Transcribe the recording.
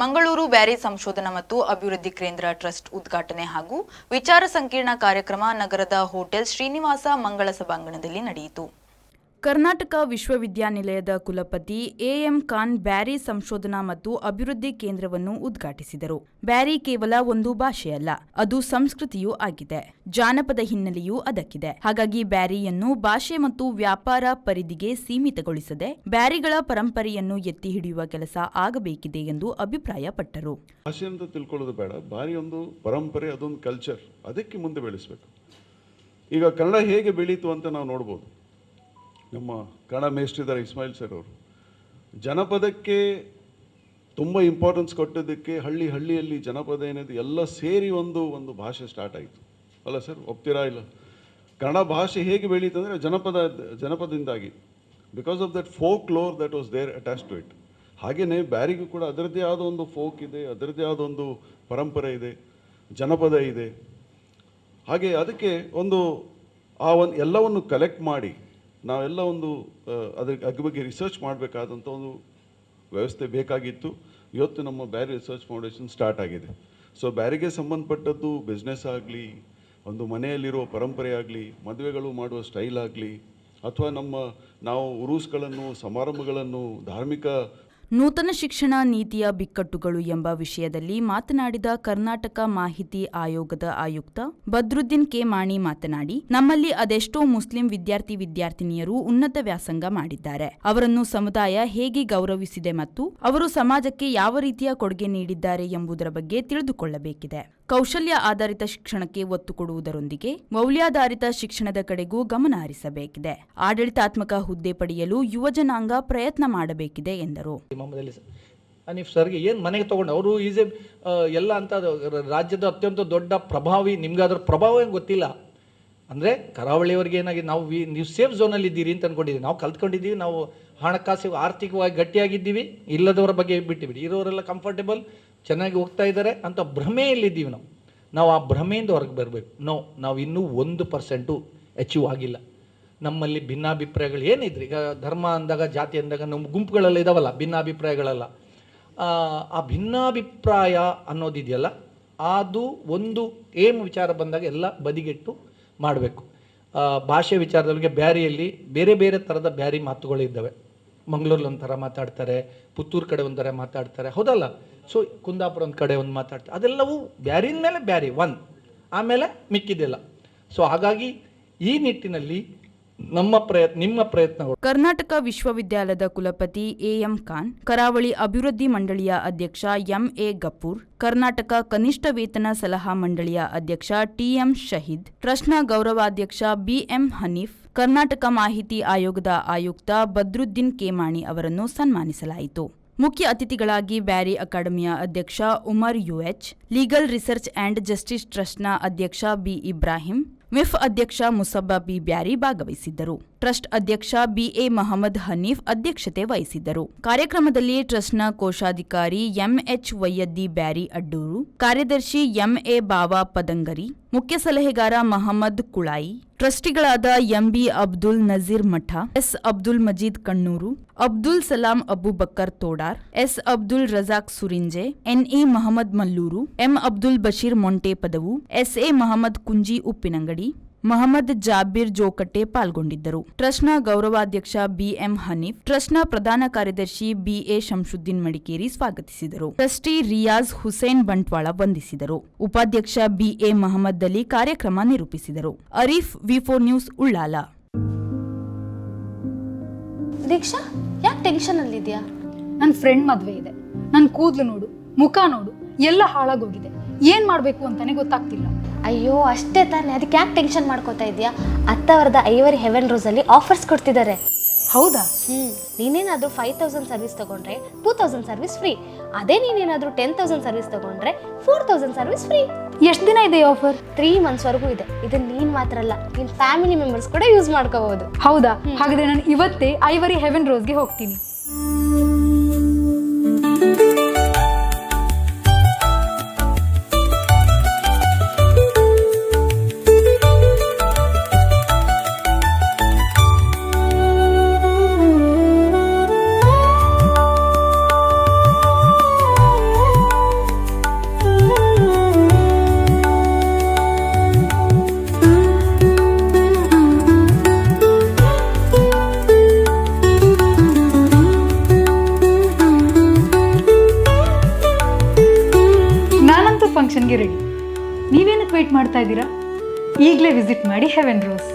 ಮಂಗಳೂರು ಬ್ಯಾರಿ ಸಂಶೋಧನಾ ಮತ್ತು ಅಭಿವೃದ್ಧಿ ಕೇಂದ್ರ ಟ್ರಸ್ಟ್ ಉದ್ಘಾಟನೆ ಹಾಗೂ ವಿಚಾರ ಸಂಕಿರಣ ಕಾರ್ಯಕ್ರಮ ನಗರದ ಹೋಟೆಲ್ ಶ್ರೀನಿವಾಸ ಮಂಗಳ ಸಭಾಂಗಣದಲ್ಲಿ ನಡೆಯಿತು. ಕರ್ನಾಟಕ ವಿಶ್ವವಿದ್ಯಾನಿಲಯದ ಕುಲಪತಿ ಎಎಂ ಖಾನ್ ಬ್ಯಾರಿ ಸಂಶೋಧನಾ ಮತ್ತು ಅಭಿವೃದ್ಧಿ ಕೇಂದ್ರವನ್ನು ಉದ್ಘಾಟಿಸಿದರು. ಬ್ಯಾರಿ ಕೇವಲ ಒಂದು ಭಾಷೆಯಲ್ಲ, ಅದು ಸಂಸ್ಕೃತಿಯೂ ಆಗಿದೆ. ಜಾನಪದ ಹಿನ್ನೆಲೆಯೂ ಅದಕ್ಕಿದೆ. ಹಾಗಾಗಿ ಬ್ಯಾರಿಯನ್ನು ಭಾಷೆ ಮತ್ತು ವ್ಯಾಪಾರ ಪರಿಧಿಗೆ ಸೀಮಿತಗೊಳಿಸದೆ ಬ್ಯಾರಿಗಳ ಪರಂಪರೆಯನ್ನು ಎತ್ತಿ ಹಿಡಿಯುವ ಕೆಲಸ ಆಗಬೇಕಿದೆ ಎಂದು ಅಭಿಪ್ರಾಯಪಟ್ಟರು. ಭಾಷೆ ಅಂತ ತಿಳ್ಕೊಳ್ಳೋದು ಬೇಡ, ಬಾರಿ ಒಂದು ಪರಂಪರೆ, ಅದೊಂದು ಕಲ್ಚರ್, ಅದಕ್ಕೆ ಮುಂದೆ ಬೆಳೆಸಬೇಕು. ಈಗ ಕನ್ನಡ ಹೇಗೆ ಬೆಳೀತು ಅಂತ ನಾವು ನೋಡ್ಬೋದು. ನಮ್ಮ ಕನ್ನಡ ಮೇಷ್ಟ್ರಿದ್ದಾರೆ ಇಸ್ಮಾಯಿಲ್ ಸರ್ ಅವರು. ಜನಪದಕ್ಕೆ ತುಂಬ ಇಂಪಾರ್ಟೆನ್ಸ್ ಕೊಟ್ಟೋದಕ್ಕೆ ಹಳ್ಳಿಯಲ್ಲಿ ಜನಪದ ಏನಿದೆ ಎಲ್ಲ ಸೇರಿ ಒಂದು ಭಾಷೆ ಸ್ಟಾರ್ಟ್ ಆಯಿತು ಅಲ್ಲ ಸರ್, ಒಪ್ತೀರಾ ಇಲ್ಲ? ಕನ್ನಡ ಭಾಷೆ ಹೇಗೆ ಬೆಳೀತು ಅಂದರೆ ಜನಪದದಿಂದಾಗಿ, because of that folklore that was there attach to it. ಹಾಗೆಯೇ ಬ್ಯಾರಿಗೂ ಕೂಡ ಅದರದ್ದೇ ಆದ ಒಂದು ಫೋಕ್ ಇದೆ, ಅದರದ್ದೇ ಆದ ಒಂದು ಪರಂಪರೆ ಇದೆ, ಜನಪದ ಇದೆ. ಹಾಗೆ ಅದಕ್ಕೆ ಎಲ್ಲವನ್ನು ಕಲೆಕ್ಟ್ ಮಾಡಿ ನಾವೆಲ್ಲ ಅದ್ರ ಬಗ್ಗೆ ರಿಸರ್ಚ್ ಮಾಡಬೇಕಾದಂಥ ಒಂದು ವ್ಯವಸ್ಥೆ ಬೇಕಾಗಿತ್ತು. ಇವತ್ತು ನಮ್ಮ ಬ್ಯಾರಿ ರಿಸರ್ಚ್ ಫೌಂಡೇಶನ್ ಸ್ಟಾರ್ಟ್ ಆಗಿದೆ. ಸೊ ಬ್ಯಾರಿಗೆ ಸಂಬಂಧಪಟ್ಟದ್ದು ಬಿಸ್ನೆಸ್ ಆಗಲಿ, ಒಂದು ಮನೆಯಲ್ಲಿರೋ ಪರಂಪರೆ ಆಗಲಿ, ಮದುವೆಗಳು ಮಾಡುವ ಸ್ಟೈಲ್ ಆಗಲಿ, ಅಥವಾ ನಾವು ಉರೂಸ್ಗಳನ್ನು, ಸಮಾರಂಭಗಳನ್ನು, ಧಾರ್ಮಿಕ ನೂತನ ಶಿಕ್ಷಣ ನೀತಿಯ ಬಿಕ್ಕಟ್ಟುಗಳು ಎಂಬ ವಿಷಯದಲ್ಲಿ ಮಾತನಾಡಿದ ಕರ್ನಾಟಕ ಮಾಹಿತಿ ಆಯೋಗದ ಆಯುಕ್ತ ಬದ್ರುದ್ದೀನ್ ಕೆ ಮಾಣಿ ಮಾತನಾಡಿ, ನಮ್ಮಲ್ಲಿ ಅದೆಷ್ಟೋ ಮುಸ್ಲಿಂ ವಿದ್ಯಾರ್ಥಿನಿಯರು ಉನ್ನತ ವ್ಯಾಸಂಗ ಮಾಡಿದ್ದಾರೆ. ಅವರನ್ನು ಸಮುದಾಯ ಹೇಗೆ ಗೌರವಿಸಿದೆ ಮತ್ತು ಅವರು ಸಮಾಜಕ್ಕೆ ಯಾವ ರೀತಿಯ ಕೊಡುಗೆ ನೀಡಿದ್ದಾರೆ ಎಂಬುದರ ಬಗ್ಗೆ ತಿಳಿದುಕೊಳ್ಳಬೇಕಿದೆ. ಕೌಶಲ್ಯ ಆಧಾರಿತ ಶಿಕ್ಷಣಕ್ಕೆ ಒತ್ತು ಕೊಡುವುದರೊಂದಿಗೆ ಮೌಲ್ಯಾಧಾರಿತ ಶಿಕ್ಷಣದ ಕಡೆಗೂ ಗಮನ ಹರಿಸಬೇಕಿದೆ. ಆಡಳಿತಾತ್ಮಕ ಹುದ್ದೆ ಪಡೆಯಲು ಯುವಜನಾಂಗ ಪ್ರಯತ್ನ ಮಾಡಬೇಕಿದೆ ಎಂದರು. ಅನೀಫ್ ಸರ್ಗೆ ಏನು ಮನೆಗೆ ತಗೊಂಡು ಅವರು ಎಲ್ಲ ಅಂತ ರಾಜ್ಯದ ಅತ್ಯಂತ ದೊಡ್ಡ ಪ್ರಭಾವಿ, ನಿಮ್ಗೆ ಅದರ ಪ್ರಭಾವ ಏನು ಗೊತ್ತಿಲ್ಲ. ಅಂದರೆ ಕರಾವಳಿಯವರಿಗೆ ಏನಾಗಿ ನೀವು ಸೇಫ್ ಝೋನಲ್ಲಿ ಇದ್ದೀರಿ ಅಂತ ಅಂದ್ಕೊಂಡಿದ್ದೀವಿ. ನಾವು ಕಲ್ತ್ಕೊಂಡಿದ್ದೀವಿ, ನಾವು ಹಣಕಾಸು ಆರ್ಥಿಕವಾಗಿ ಗಟ್ಟಿಯಾಗಿದ್ದೀವಿ, ಇಲ್ಲದವರ ಬಗ್ಗೆ ಬಿಟ್ಟುಬಿಡಿ, ಇರೋರೆಲ್ಲ ಕಂಫರ್ಟೇಬಲ್ ಚೆನ್ನಾಗಿ ಹೋಗ್ತಾ ಇದ್ದಾರೆ ಅಂತ ಭ್ರಮೆಯಲ್ಲಿದ್ದೀವಿ. ನಾವು ಆ ಭ್ರಮೆಯಿಂದ ಹೊರಗೆ ಬರಬೇಕು. ನಾವು ಇನ್ನೂ 1% ಅಚೀವ್ ಆಗಿಲ್ಲ. ನಮ್ಮಲ್ಲಿ ಭಿನ್ನಾಭಿಪ್ರಾಯಗಳು ಏನಿದ್ರಿ, ಈಗ ಧರ್ಮ ಅಂದಾಗ, ಜಾತಿ ಅಂದಾಗ ನಮ್ಮ ಗುಂಪುಗಳೆಲ್ಲ ಇದಾವಲ್ಲ ಭಿನ್ನಾಭಿಪ್ರಾಯಗಳೆಲ್ಲ. ಆ ಭಿನ್ನಾಭಿಪ್ರಾಯ ಅನ್ನೋದಿದೆಯಲ್ಲ, ಅದು ಒಂದು ವಿಚಾರ ಬಂದಾಗ ಎಲ್ಲ ಬದಿಗೆಟ್ಟು ಮಾಡಬೇಕು. ಭಾಷೆ ವಿಚಾರದೊಳಗೆ ಬ್ಯಾರಿಯಲ್ಲಿ ಬೇರೆ ಬೇರೆ ಥರದ ಬ್ಯಾರಿ ಮಾತುಗಳಿದ್ದಾವೆ. ಮಂಗಳೂರಲ್ಲಿ ಒಂಥರ ಮಾತಾಡ್ತಾರೆ, ಪುತ್ತೂರು ಕಡೆ ಒಂಥರ ಮಾತಾಡ್ತಾರೆ, ಹೌದಲ್ಲ? ಸೊ ಕುಂದಾಪುರ ಒಂದು ಕಡೆ ಒಂದು ಮಾತಾಡ್ತಾರೆ. ಅದೆಲ್ಲವೂ ಬ್ಯಾರಿನ ಮೇಲೆ ಬ್ಯಾರಿ ಆಮೇಲೆ ಮಿಕ್ಕಿದೆಲ್ಲ. ಸೊ ಹಾಗಾಗಿ ಈ ನಿಟ್ಟಿನಲ್ಲಿ ನಿಮ್ಮ ಪ್ರಯತ್ನಗಳು. ಕರ್ನಾಟಕ ವಿಶ್ವವಿದ್ಯಾಲಯದ ಕುಲಪತಿ ಎಎಂ ಖಾನ್, ಕರಾವಳಿ ಅಭಿವೃದ್ಧಿ ಮಂಡಳಿಯ ಅಧ್ಯಕ್ಷ ಎಂಎ ಗಫೂರ್, ಕರ್ನಾಟಕ ಕನಿಷ್ಠ ವೇತನ ಸಲಹಾ ಮಂಡಳಿಯ ಅಧ್ಯಕ್ಷ ಟಿಎಂ ಶಹೀದ್, ಟ್ರಸ್ಟ್ನ ಗೌರವಾಧ್ಯಕ್ಷ ಬಿಎಂ ಹನೀಫ್, ಕರ್ನಾಟಕ ಮಾಹಿತಿ ಆಯೋಗದ ಆಯುಕ್ತ ಬದ್ರುದ್ದೀನ್ ಕೆ ಮಾಣಿ ಅವರನ್ನು ಸನ್ಮಾನಿಸಲಾಯಿತು. ಮುಖ್ಯ ಅತಿಥಿಗಳಾಗಿ ಬ್ಯಾರಿ ಅಕಾಡೆಮಿಯ ಅಧ್ಯಕ್ಷ Umar UH, legal research and justice ಟ್ರಸ್ಟ್ನ ಅಧ್ಯಕ್ಷ ಬಿ ಇಬ್ರಾಹಿಂ, ಮಿಫ್ ಅಧ್ಯಕ್ಷ ಮುಸಬ್ಬಾ ಬಿ ಬ್ಯಾರಿ ಭಾಗವಹಿಸಿದ್ದರು. ಟ್ರಸ್ಟ್ ಅಧ್ಯಕ್ಷ ಬಿಎ ಮಹಮ್ಮದ್ ಹನೀಫ್ ಅಧ್ಯಕ್ಷತೆ ವಹಿಸಿದ್ದರು. ಕಾರ್ಯಕ್ರಮದಲ್ಲಿ ಟ್ರಸ್ಟ್ನ ಕೋಶಾಧಿಕಾರಿ ಎಂಎಚ್ ವೈಯದ್ದಿ ಬ್ಯಾರಿ ಅಡ್ಡೂರು, ಕಾರ್ಯದರ್ಶಿ ಎಂಎ ಬಾವಾ ಪದಂಗರಿ, ಮುಖ್ಯ ಸಲಹೆಗಾರ ಮಹಮ್ಮದ್ ಕುಳಾಯಿ, ಟ್ರಸ್ಟಿಗಳಾದ ಎಂಬಿ ಅಬ್ದುಲ್ ನಜೀರ್ ಮಠ, ಎಸ್ ಅಬ್ದುಲ್ ಮಜೀದ್ Kannur, Abdul Salam Abubakkar Todar, S Abdul Razak ಸುರಿಂಜೆ, ಎನ್ಇ Mohammed Mallur, M Abdul Basheer Monte ಪದವು, ಎಸ್ಎ ಮಹಮ್ಮದ್ ಕುಂಜಿ ಉಪ್ಪಿನಂಗಡಿ, ಮಹಮ್ಮದ್ ಜಾಬೀರ್ ಜೋಕಟ್ಟೆ ಪಾಲ್ಗೊಂಡಿದ್ದರು. ಟ್ರಸ್ಟ್ನ ಗೌರವಾಧ್ಯಕ್ಷ ಬಿಎಂ ಹನೀಫ್, ಟ್ರಸ್ಟ್ನ ಪ್ರಧಾನ ಕಾರ್ಯದರ್ಶಿ ಬಿಎ ಶಂಶುದ್ದೀನ್ ಮಡಿಕೇರಿ ಸ್ವಾಗತಿಸಿದರು. ಟ್ರಸ್ಟಿ ರಿಯಾಜ್ ಹುಸೇನ್ ಬಂಟ್ವಾಳ ವಂದಿಸಿದರು. ಉಪಾಧ್ಯಕ್ಷ ಬಿಎ ಮಹಮ್ಮದ್ ಅಲಿ ಕಾರ್ಯಕ್ರಮ ನಿರೂಪಿಸಿದರು. ಅರೀಫ್ ವಿ4 ನ್ಯೂಸ್ ಉಳ್ಳಾಲ. ದೀಕ್ಷಾ, ಯಾಕೆ ಟೆನ್ಷನ್ ಅಲ್ಲಿದ್ಯಾ? ನನ್ನ ಫ್ರೆಂಡ್ ಮದ್ವೆ ಇದೆ. ನನ್ನ ಕೂದಲು ನೋಡು, ಮುಖ ನೋಡು, ಎಲ್ಲ ಹಾಳಾಗೋಗಿದೆ. ಏನ್ ಮಾಡ್ಬೇಕು ಅಂತಾನೆ ಗೊತ್ತಾಗ್ತಿಲ್ಲ. ಅಯ್ಯೋ ಅಷ್ಟೇ ತಾನೆ, ಅದಕ್ಕೆ ಯಾಕೆ ಟೆನ್ಷನ್ ಮಾಡ್ಕೋತಾ ಇದೆಯಾ? ಅತ್ತವರದ ಐವರಿ ಹೆವೆನ್ ರೋಸ್ ಅಲ್ಲಿ ಆಫರ್ಸ್ ಕೊಡ್ತಿದ್ದಾರೆ. ಹೌದಾ? ನೀನೇನಾದ್ರೂ 5000 ಸರ್ವಿಸ್ ತಗೊಂಡ್ರೆ 2000 ಸರ್ವಿಸ್ ಫ್ರೀ. ಅದೇ ನೀನೇನಾದ್ರೂ 10,000 ಸರ್ವಿಸ್ ತಗೊಂಡ್ರೆ 4000 ಸರ್ವಿಸ್ ಫ್ರೀ. ಎಷ್ಟು ದಿನ ಇದೆ ಆಫರ್? 3 months ವರೆಗೂ ಇದೆ. ಇದು ನೀನ್ ಮಾತ್ರ ಅಲ್ಲ, ನಿನ್ ಫ್ಯಾಮಿಲಿ ಮೆಂಬರ್ಸ್ ಕೂಡ ಯೂಸ್ ಮಾಡ್ಕೋಬಹುದು. ಹೌದಾ? ಹಾಗಾದ್ರೆ ನಾನು ಇವತ್ತೇ ಐವರಿ ಹೆವೆನ್ ರೋಸ್ಗೆ ಹೋಗ್ತೀನಿ. ಫಂಕ್ಷನ್ಗೆ ರೆಡಿ. ನೀವೇನಕ್ಕೆ ವೆಯ್ಟ್ ಮಾಡ್ತಾ ಇದ್ದೀರಾ? ಈಗಲೇ ವಿಸಿಟ್ ಮಾಡಿ ಹೆವೆನ್ ರೋಸ್.